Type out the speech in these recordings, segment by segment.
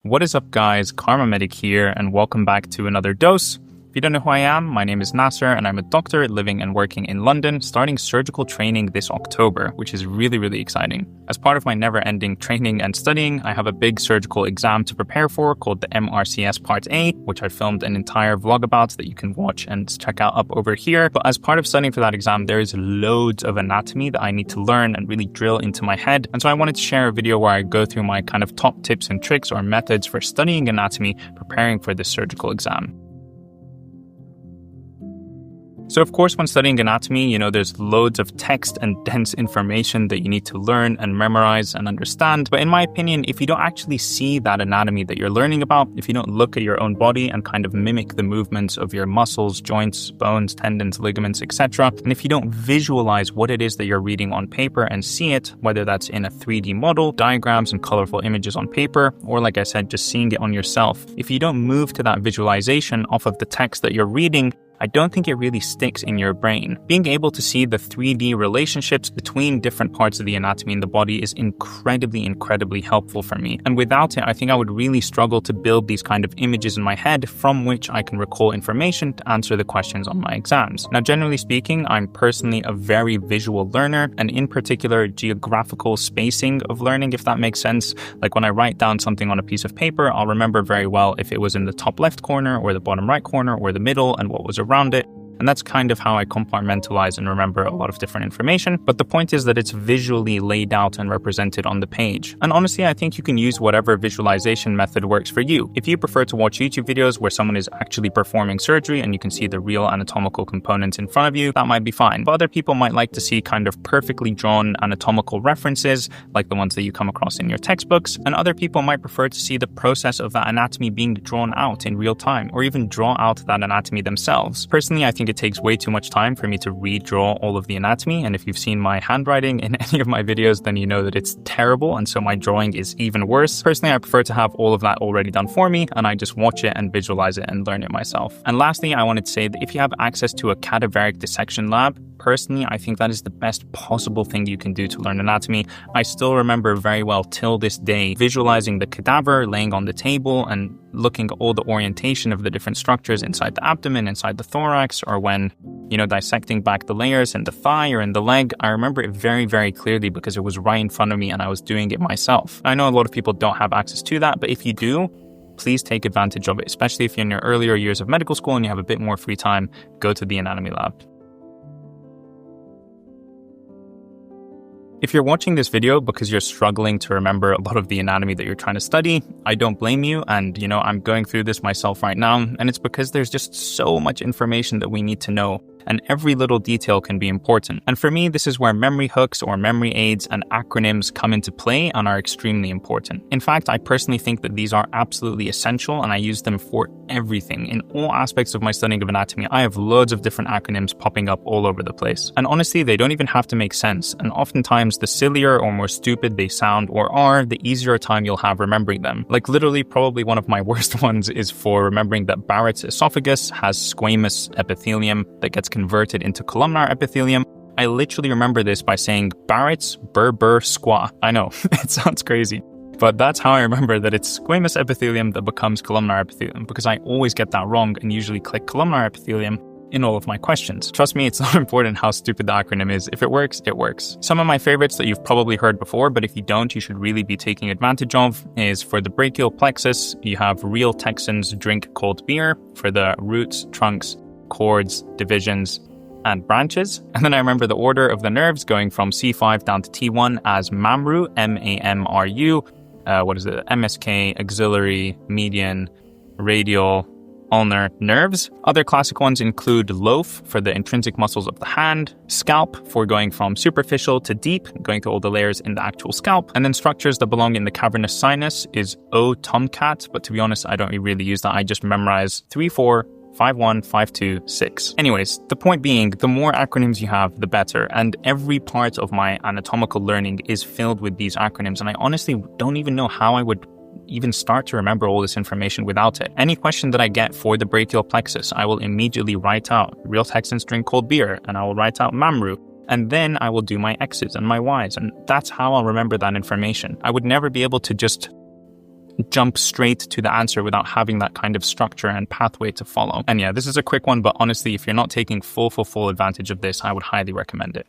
What is up guys, Karma Medic here and welcome back to another dose. If you don't know who I am, my name is Nasser and I'm a doctor living and working in London, starting surgical training this October, which is really exciting. As part of my never-ending training and studying, I have a big surgical exam to prepare for called the MRCS Part A, which I filmed an entire vlog about that you can watch and check out up over here. But as part of studying for that exam, there is loads of anatomy that I need to learn and really drill into my head. And so I wanted to share a video where I go through my kind of top tips and tricks or methods for studying anatomy, preparing for this surgical exam. So of course, when studying anatomy, there's loads of text and dense information that you need to learn and memorize and understand. But in my opinion, if you don't actually see that anatomy that you're learning about, if you don't look at your own body and kind of mimic the movements of your muscles, joints, bones, tendons, ligaments, etc., and if you don't visualize what it is that you're reading on paper and see it, whether that's in a 3D model, diagrams and colorful images on paper, or like I said, just seeing it on yourself, if you don't move to that visualization off of the text that you're reading, I don't think it really sticks in your brain. Being able to see the 3D relationships between different parts of the anatomy in the body is incredibly helpful for me. And without it, I think I would really struggle to build these kind of images in my head from which I can recall information to answer the questions on my exams. Now, generally speaking, I'm personally a very visual learner, and in particular, geographical spacing of learning, if that makes sense. Like when I write down something on a piece of paper, I'll remember very well if it was in the top left corner or the bottom right corner or the middle and what was around it. And that's kind of how I compartmentalize and remember a lot of different information. But the point is that it's visually laid out and represented on the page. And honestly, I think you can use whatever visualization method works for you. If you prefer to watch YouTube videos where someone is actually performing surgery and you can see the real anatomical components in front of you, that might be fine. But other people might like to see kind of perfectly drawn anatomical references, like the ones that you come across in your textbooks. And other people might prefer to see the process of that anatomy being drawn out in real time, or even draw out that anatomy themselves. Personally, I think it takes way too much time for me to redraw all of the anatomy, and if you've seen my handwriting in any of my videos, then you know that it's terrible, and so my drawing is even worse. Personally, I prefer to have all of that already done for me, and I just watch it and visualize it and learn it myself. And lastly, I wanted to say that if you have access to a cadaveric dissection lab, personally, I think that is the best possible thing you can do to learn anatomy. I still remember very well till this day visualizing the cadaver laying on the table and looking at all the orientation of the different structures inside the abdomen, inside the thorax, or when, dissecting back the layers in the thigh or in the leg. I remember it very clearly because it was right in front of me and I was doing it myself. I know a lot of people don't have access to that, but if you do, please take advantage of it, especially if you're in your earlier years of medical school and you have a bit more free time, go to the anatomy lab. If you're watching this video because you're struggling to remember a lot of the anatomy that you're trying to study, I don't blame you. And, I'm going through this myself right now. And it's because there's just so much information that we need to know. And every little detail can be important. And for me, this is where memory hooks or memory aids and acronyms come into play and are extremely important. In fact, I personally think that these are absolutely essential and I use them for everything. In all aspects of my studying of anatomy, I have loads of different acronyms popping up all over the place. And honestly, they don't even have to make sense. And oftentimes, the sillier or more stupid they sound or are, the easier time you'll have remembering them. Like literally, probably one of my worst ones is for remembering that Barrett's esophagus has squamous epithelium that gets converted into columnar epithelium. I literally remember this by saying Barrett's Burr Squaw. I know, it sounds crazy, but that's how I remember that it's squamous epithelium that becomes columnar epithelium, because I always get that wrong and usually click columnar epithelium in all of my questions. Trust me, it's not important how stupid the acronym is. If it works, it works. Some of my favorites that you've probably heard before, but if you don't, you should really be taking advantage of, is for the brachial plexus, you have Real Texans Drink Cold Beer. For the roots, trunks, cords, divisions, and branches. And then I remember the order of the nerves going from C5 down to T1 as MAMRU, M-A-M-R-U, MSK, axillary, median, radial, ulnar nerves. Other classic ones include loaf for the intrinsic muscles of the hand, scalp for going from superficial to deep, going through all the layers in the actual scalp, and then structures that belong in the cavernous sinus is O tomcat, but to be honest, I don't really use that. I just memorize 3, 4, 5, 1, 5, 2, 6. Anyways, the point being, the more acronyms you have, the better. And every part of my anatomical learning is filled with these acronyms. And I honestly don't even know how I would even start to remember all this information without it. Any question that I get for the brachial plexus, I will immediately write out Real Texans Drink Cold Beer, and I will write out MAMRU. And then I will do my X's and my Y's. And that's how I'll remember that information. I would never be able to just jump straight to the answer without having that kind of structure and pathway to follow. And yeah, this is a quick one, but honestly, if you're not taking full advantage of this, I would highly recommend it.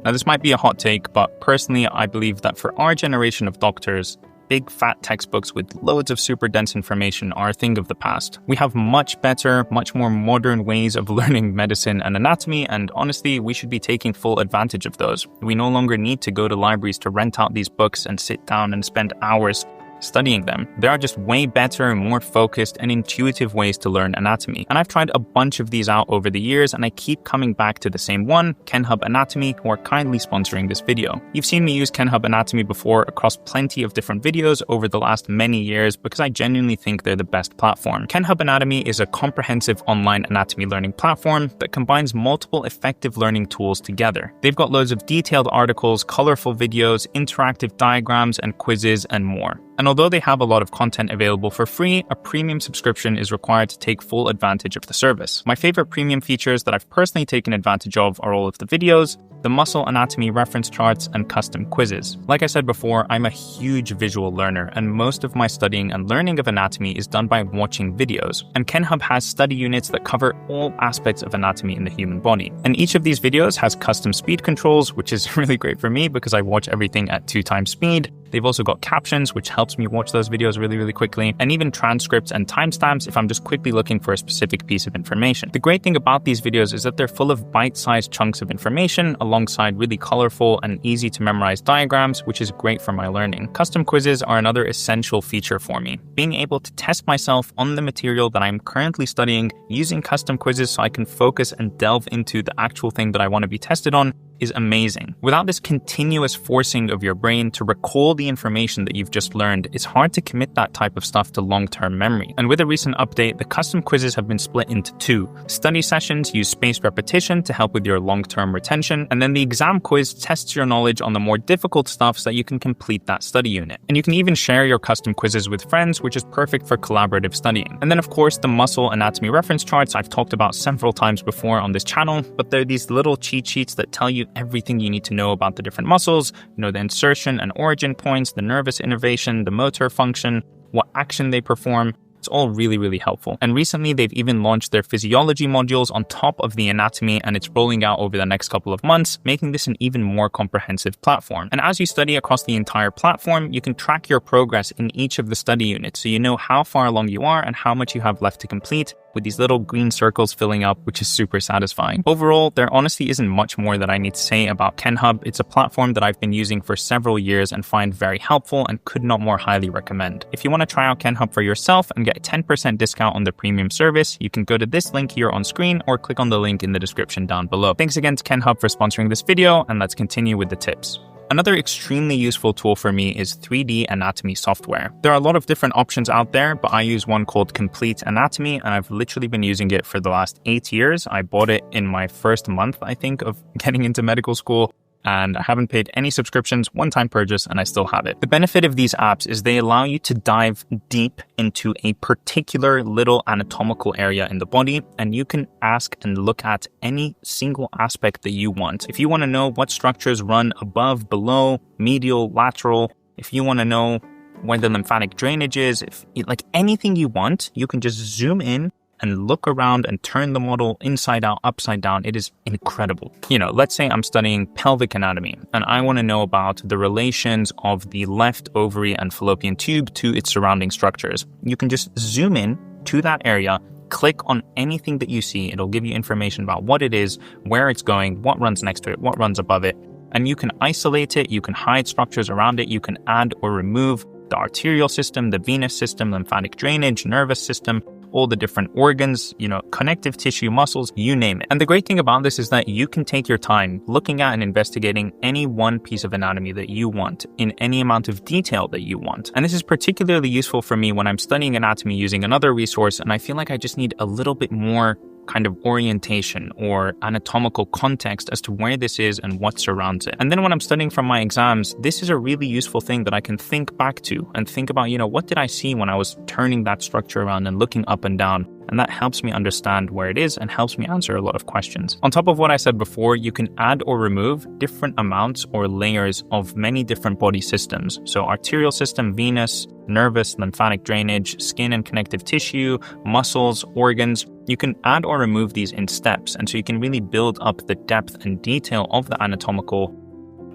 Now, this might be a hot take, but personally, I believe that for our generation of doctors, big fat textbooks with loads of super dense information are a thing of the past. We have much better, much more modern ways of learning medicine and anatomy, and honestly, we should be taking full advantage of those. We no longer need to go to libraries to rent out these books and sit down and spend hours studying them. There are just way better, more focused and intuitive ways to learn anatomy. And I've tried a bunch of these out over the years, and I keep coming back to the same one, Kenhub Anatomy, who are kindly sponsoring this video. You've seen me use Kenhub Anatomy before across plenty of different videos over the last many years because I genuinely think they're the best platform. Kenhub Anatomy is a comprehensive online anatomy learning platform that combines multiple effective learning tools together. They've got loads of detailed articles, colorful videos, interactive diagrams, and quizzes, and more. And although they have a lot of content available for free, a premium subscription is required to take full advantage of the service. My favorite premium features that I've personally taken advantage of are all of the videos, the muscle anatomy reference charts, and custom quizzes. Like I said before, I'm a huge visual learner, and most of my studying and learning of anatomy is done by watching videos. And Kenhub has study units that cover all aspects of anatomy in the human body. And each of these videos has custom speed controls, which is really great for me because I watch everything at 2x speed. They've also got captions, which helps me watch those videos really quickly, and even transcripts and timestamps if I'm just quickly looking for a specific piece of information. The great thing about these videos is that they're full of bite-sized chunks of information alongside really colorful and easy to memorize diagrams, which is great for my learning. Custom quizzes are another essential feature for me. Being able to test myself on the material that I'm currently studying using custom quizzes so I can focus and delve into the actual thing that I want to be tested on is amazing. Without this continuous forcing of your brain to recall the information that you've just learned, it's hard to commit that type of stuff to long-term memory. And with a recent update, the custom quizzes have been split into two. Study sessions use spaced repetition to help with your long-term retention, and then the exam quiz tests your knowledge on the more difficult stuff so that you can complete that study unit. And you can even share your custom quizzes with friends, which is perfect for collaborative studying. And then of course, the muscle anatomy reference charts I've talked about several times before on this channel, but they're these little cheat sheets that tell you everything you need to know about the different muscles, the insertion and origin points, the nervous innervation, the motor function, what action they perform. It's all really helpful. And recently, they've even launched their physiology modules on top of the anatomy, and it's rolling out over the next couple of months, making this an even more comprehensive platform. And as you study across the entire platform, you can track your progress in each of the study units, so you know how far along you are and how much you have left to complete, with these little green circles filling up, which is super satisfying. Overall, there honestly isn't much more that I need to say about Kenhub. It's a platform that I've been using for several years and find very helpful and could not more highly recommend. If you want to try out Kenhub for yourself and get a 10% discount on the premium service, you can go to this link here on screen or click on the link in the description down below. Thanks again to Kenhub for sponsoring this video, and let's continue with the tips. Another extremely useful tool for me is 3D anatomy software. There are a lot of different options out there, but I use one called Complete Anatomy, and I've literally been using it for the last 8 years. I bought it in my first month, I think, of getting into medical school, and I haven't paid any subscriptions, one-time purchase, and I still have it. The benefit of these apps is they allow you to dive deep into a particular little anatomical area in the body, and you can ask and look at any single aspect that you want. If you want to know what structures run above, below, medial, lateral, if you want to know where the lymphatic drainage is, like anything you want, you can just zoom in and look around and turn the model inside out, upside down. It is incredible. Let's say I'm studying pelvic anatomy and I want to know about the relations of the left ovary and fallopian tube to its surrounding structures. You can just zoom in to that area, click on anything that you see. It'll give you information about what it is, where it's going, what runs next to it, what runs above it. And you can isolate it, you can hide structures around it, you can add or remove the arterial system, the venous system, lymphatic drainage, nervous system, all the different organs, connective tissue, muscles, you name it. And the great thing about this is that you can take your time looking at and investigating any one piece of anatomy that you want in any amount of detail that you want. And this is particularly useful for me when I'm studying anatomy using another resource and I feel like I just need a little bit more kind of orientation or anatomical context as to where this is and what surrounds it. And then when I'm studying for my exams, this is a really useful thing that I can think back to and think about, what did I see when I was turning that structure around and looking up and down and that helps me understand where it is and helps me answer a lot of questions. On top of what I said before, you can add or remove different amounts or layers of many different body systems. So arterial system, venous, nervous, lymphatic drainage, skin and connective tissue, muscles, organs. You can add or remove these in steps, and so you can really build up the depth and detail of the anatomical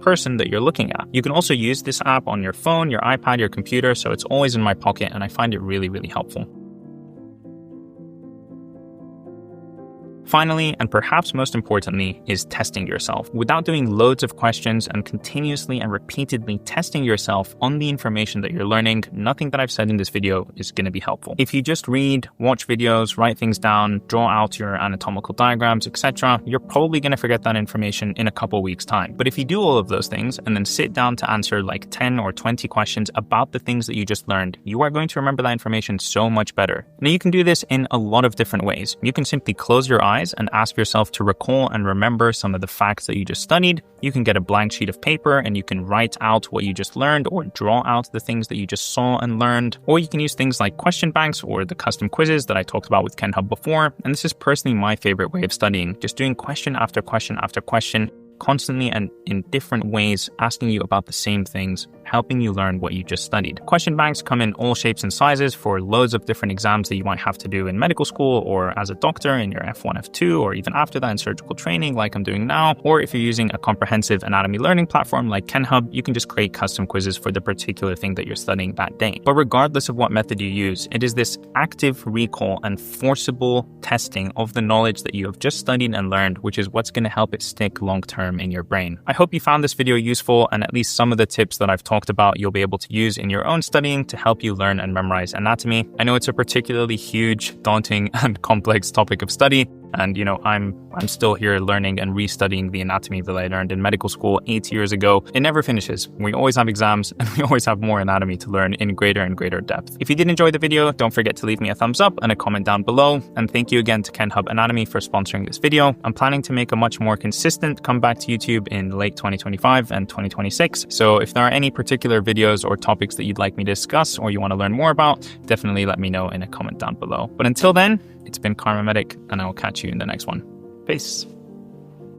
person that you're looking at. You can also use this app on your phone, your iPad, your computer, so it's always in my pocket, and I find it really, really helpful. Finally, and perhaps most importantly, is testing yourself. Without doing loads of questions and continuously and repeatedly testing yourself on the information that you're learning, nothing that I've said in this video is going to be helpful. If you just read, watch videos, write things down, draw out your anatomical diagrams, etc., you're probably going to forget that information in a couple weeks' time. But if you do all of those things and then sit down to answer like 10 or 20 questions about the things that you just learned, you are going to remember that information so much better. Now, you can do this in a lot of different ways. You can simply close your eyes and ask yourself to recall and remember some of the facts that you just studied. You can get a blank sheet of paper and you can write out what you just learned or draw out the things that you just saw and learned. Or you can use things like question banks or the custom quizzes that I talked about with Kenhub before. And this is personally my favorite way of studying, just doing question after question after question, constantly and in different ways, asking you about the same things, helping you learn what you just studied. Question banks come in all shapes and sizes for loads of different exams that you might have to do in medical school or as a doctor in your F1, F2, or even after that in surgical training like I'm doing now. Or if you're using a comprehensive anatomy learning platform like Kenhub, you can just create custom quizzes for the particular thing that you're studying that day. But regardless of what method you use, it is this active recall and forcible testing of the knowledge that you have just studied and learned, which is what's going to help it stick long term in your brain. I hope you found this video useful, and at least some of the tips that I've talked about you'll be able to use in your own studying to help you learn and memorize anatomy. I know it's a particularly huge, daunting, and complex topic of study, and I'm still here learning and restudying the anatomy that I learned in medical school 8 years ago. It never finishes. We always have exams and we always have more anatomy to learn in greater and greater depth. If you did enjoy the video, don't forget to leave me a thumbs up and a comment down below. And thank you again to Kenhub Anatomy for sponsoring this video. I'm planning to make a much more consistent comeback to YouTube in late 2025 and 2026. So if there are any particular videos or topics that you'd like me to discuss or you want to learn more about, definitely let me know in a comment down below. But until then, it's been Karma Medic, and I will catch you in the next one. Peace.